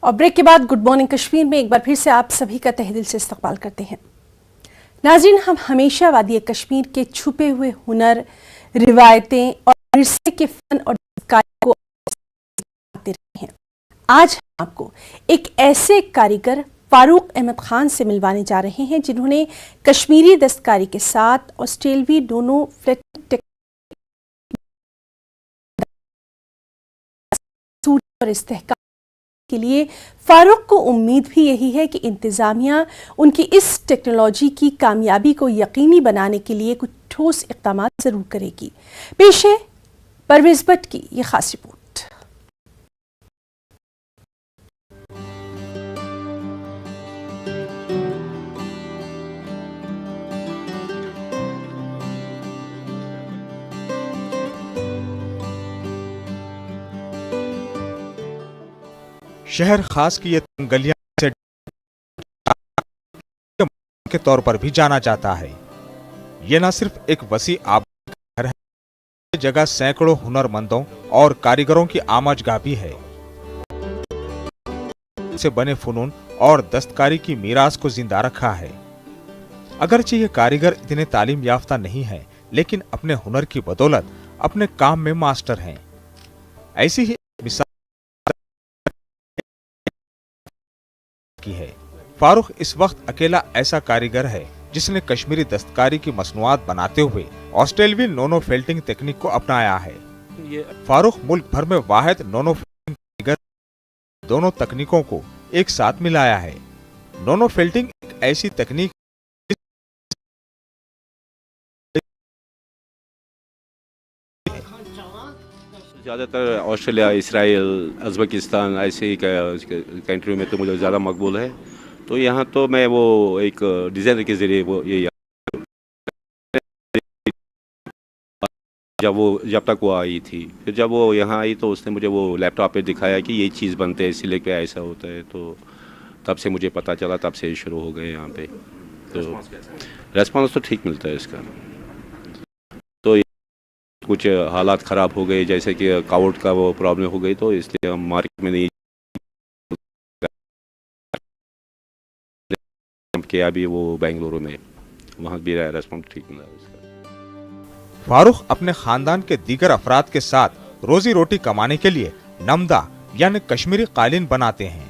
اور بریک کے بعد گڈ مارننگ کشمیر میں ایک بار پھر سے آپ سبھی کا تہہ دل سے استقبال کرتے ہیں۔ ناظرین، ہم ہمیشہ وادی کشمیر کے چھپے ہوئے ہنر، روایتیں اور ورثے کے فن اور دستکاری کو آتے رہے ہیں۔ آج ہم آپ کو ایک ایسے کاریگر فاروق احمد خان سے ملوانے جا رہے ہیں جنہوں نے کشمیری دستکاری کے ساتھ آسٹریلوی دونوں اور استحکام کے لیے فاروق کو امید بھی یہی ہے کہ انتظامیہ ان کی اس ٹیکنالوجی کی کامیابی کو یقینی بنانے کے لیے کچھ ٹھوس اقدامات ضرور کرے گی۔ پیش ہے پرویز بٹ کی یہ خاص رپورٹ۔ شہر خاص کی یہ گلیاں کے طور پر بھی جانا جاتا ہے۔ یہ نہ صرف ایک وسیع آباد گھر ہے، یہ جگہ سینکڑوں ہنرمندوں اور کاریگروں کی آماج گاہ بھی ہے۔ سے بنے فنون اور دستکاری کی میراث کو زندہ رکھا ہے۔ اگرچہ یہ کاریگر اتنے تعلیم یافتہ نہیں ہیں، لیکن اپنے ہنر کی بدولت اپنے کام میں ماسٹر ہیں۔ ایسی ہی مثال ہے۔ فاروق اس وقت اکیلا ایسا کاریگر ہے جس نے کشمیری دستکاری کی مصنوعات بناتے ہوئے آسٹریلوی نونو فیلٹنگ تکنیک کو اپنایا ہے۔ فاروق ملک بھر میں واحد نونو فیلٹنگ کاریگر دونوں تکنیکوں کو ایک ساتھ ملایا ہے۔ نونو فیلٹنگ ایک ایسی تکنیک زیادہ تر آسٹریلیا، اسرائیل، ازبکستان ایسے کنٹریوں میں تو مجھے زیادہ مقبول ہے۔ تو یہاں تو میں وہ ایک ڈیزائنر کے ذریعے وہ یہ جب تک وہ آئی تھی، پھر جب وہ یہاں آئی تو اس نے مجھے وہ لیپ ٹاپ پہ دکھایا کہ یہ چیز بنتے ہیں، سلک پہ ایسا ہوتا ہے، تو تب سے مجھے پتہ چلا، تب سے شروع ہو گئے یہاں پہ۔ تو ریسپانس تو ٹھیک ملتا ہے اس کا۔ تو کچھ حالات خراب ہو گئے، جیسے کہ کاؤٹ کا وہ پرابلم ہو گئی، تو اس لیے ہم مارکیٹ میں نہیں کیا، ابھی وہ بنگلورو میں، وہاں بھی ریسپانس ٹھیک ملا اس کا۔ فاروق اپنے خاندان کے دیگر افراد کے ساتھ روزی روٹی کمانے کے لیے نمدہ یعنی کشمیری قالین بناتے ہیں۔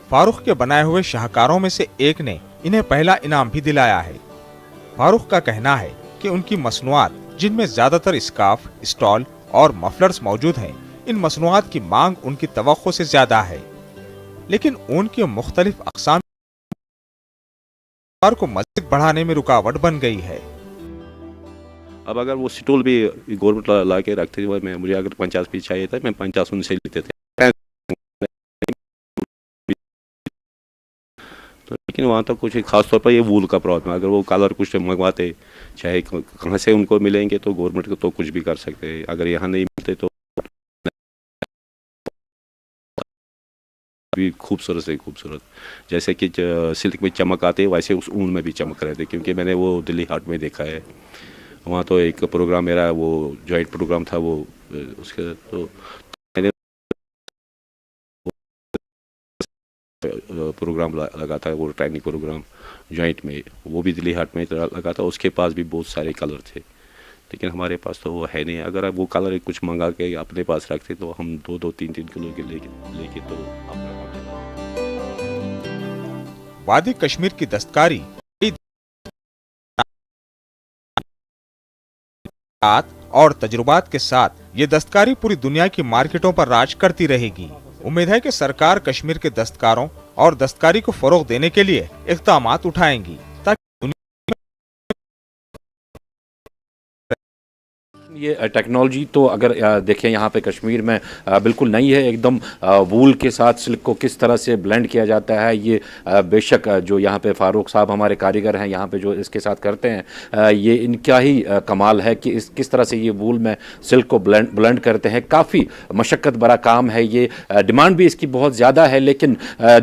فاروق کے بنائے ہوئے شاہکاروں میں سے ایک نے انہیں پہلا انعام بھی دلایا ہے۔ فاروق کا کہنا ہے کہ ان کی مصنوعات، جن میں زیادہ تر اسکارف، اسٹال اور مفلرز موجود ہیں، ان مصنوعات کی مانگ ان کی توقع سے زیادہ ہے، لیکن اون کے مختلف اقسام کو مزید بڑھانے میں رکاوٹ بن گئی ہے۔ اب اگر وہ سٹول بھی گورنمنٹ لا کے رکھتے تھے، مجھے اگر 50 پیس چاہیے تھا، میں 50 ان سے لیتے تھے، لیکن وہاں تو کچھ خاص طور پر یہ وول کا پرابلم، اگر وہ کلر کچھ منگواتے، چاہے کہاں سے ان کو ملیں گے، تو گورنمنٹ کو تو کچھ بھی کر سکتے ہیں، اگر یہاں نہیں ملتے تو بھی خوبصورت سے خوبصورت، جیسے کہ سلک میں چمک آتے ویسے اس اون میں بھی چمک رہے تھے، کیونکہ میں نے وہ دلی ہاٹ میں دیکھا ہے، وہاں تو ایک پروگرام میرا وہ جوائنٹ پروگرام تھا، وہ اس کے تو میں نے پروگرام لگا تھا، وہ ٹریننگ پروگرام جوائنٹ میں، وہ بھی دلی ہاٹ میں لگا تھا، اس کے پاس بھی بہت سارے کلر تھے، لیکن ہمارے پاس تو وہ ہے نہیں۔ اگر وہ کلر کچھ منگا کے اپنے پاس رکھتے تو ہم 2-3 کلو کے لے کے تو اپنا وادی کشمیر کی دستکاری اور تجربات کے ساتھ یہ دستکاری پوری دنیا کی مارکیٹوں پر راج کرتی رہے گی۔ امید ہے کہ سرکار کشمیر کے دستکاروں اور دستکاری کو فروغ دینے کے لیے اقدامات اٹھائیں گی تاکہ یہ ٹیکنالوجی تو اگر دیکھیں یہاں پہ کشمیر میں بالکل نہیں ہے، ایک دم وول کے ساتھ سلک کو کس طرح سے بلینڈ کیا جاتا ہے، یہ بے شک جو یہاں پہ فاروق صاحب ہمارے کاریگر ہیں یہاں پہ جو اس کے ساتھ کرتے ہیں، یہ ان کا ہی کمال ہے کہ کس طرح سے یہ وول میں سلک کو بلینڈ کرتے ہیں۔ کافی مشقت بھرا کام ہے یہ، ڈیمانڈ بھی اس کی بہت زیادہ ہے، لیکن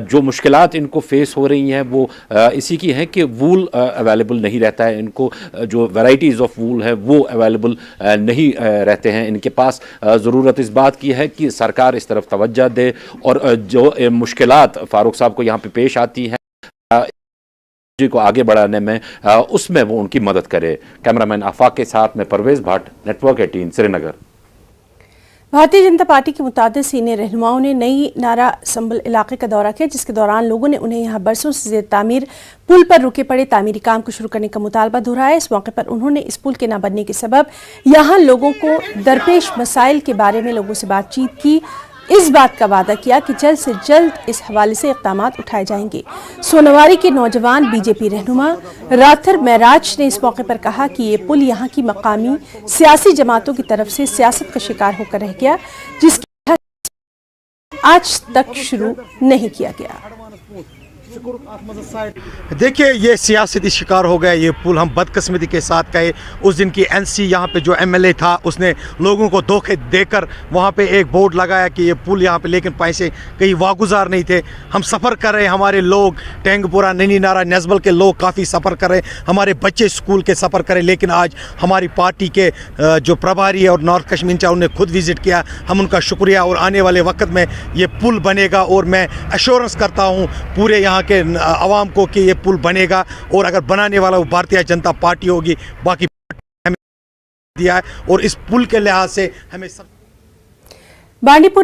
جو مشکلات ان کو فیس ہو رہی ہیں وہ اسی کی ہیں کہ وول اویلیبل نہیں رہتا ہے، ان کو جو ویرائٹیز آف وول ہے وہ اویلیبل نہیں رہتے ہیں. ان کے پاس ضرورت اس بات کی ہے کہ سرکار اس طرف توجہ دے اور جو مشکلات فاروق صاحب کو یہاں پہ پیش آتی ہیں جی کو آگے بڑھانے میں اس میں وہ ان کی مدد کرے. کیمرامین آفاق کے ساتھ میں پرویز بھٹ، نیٹ ورک 18 سری نگر. بھارتیہ جنتا پارٹی کے متعدد سینئر رہنماؤں نے نئی نارا سنبل علاقے کا دورہ کیا، جس کے دوران لوگوں نے انہیں یہاں برسوں سے زیر تعمیر پل پر رکے پڑے تعمیری کام کو شروع کرنے کا مطالبہ دہرایا. اس موقع پر انہوں نے اس پل کے نہ بننے کے سبب یہاں لوگوں کو درپیش مسائل کے بارے میں لوگوں سے بات چیت کی. اس بات کا وعدہ کیا کہ جلد سے جلد اس حوالے سے اقدامات اٹھائے جائیں گے. سونواری کے نوجوان بی جے پی رہنما راتھر معراج نے اس موقع پر کہا کہ یہ پل یہاں کی مقامی سیاسی جماعتوں کی طرف سے سیاست کا شکار ہو کر رہ گیا، جس کی آج تک شروع نہیں کیا گیا. دیکھیے یہ سیاسی شکار ہو گیا یہ پل. ہم بدقسمتی کے ساتھ کہے اس دن کی این سی یہاں پہ جو ایم ایل اے تھا اس نے لوگوں کو دھوکے دے کر وہاں پہ ایک بورڈ لگایا کہ یہ پل یہاں پہ، لیکن پیسے کہیں واگزار نہیں تھے. ہم سفر کر رہے، ہمارے لوگ ٹینگ پورہ، نینی نارا، نیزبل کے لوگ کافی سفر کر رہے، ہمارے بچے اسکول کے سفر کرے، لیکن آج ہماری پارٹی کے جو پربھاری اور نارتھ کشمیر انہوں نے خود وزٹ کیا. ہم ان کا شکریہ، اور آنے والے وقت میں یہ پل بنے گا اور میں ایشورنس کرتا ہوں پورے یہاں کے عوام کو کہ یہ پل بنے گا، اور اگر بنانے والا وہ بھارتیہ جنتا پارٹی ہوگی. باقی ہمیں دیا ہے اور اس پل کے لحاظ سے ہمیں سب بانڈی پورہ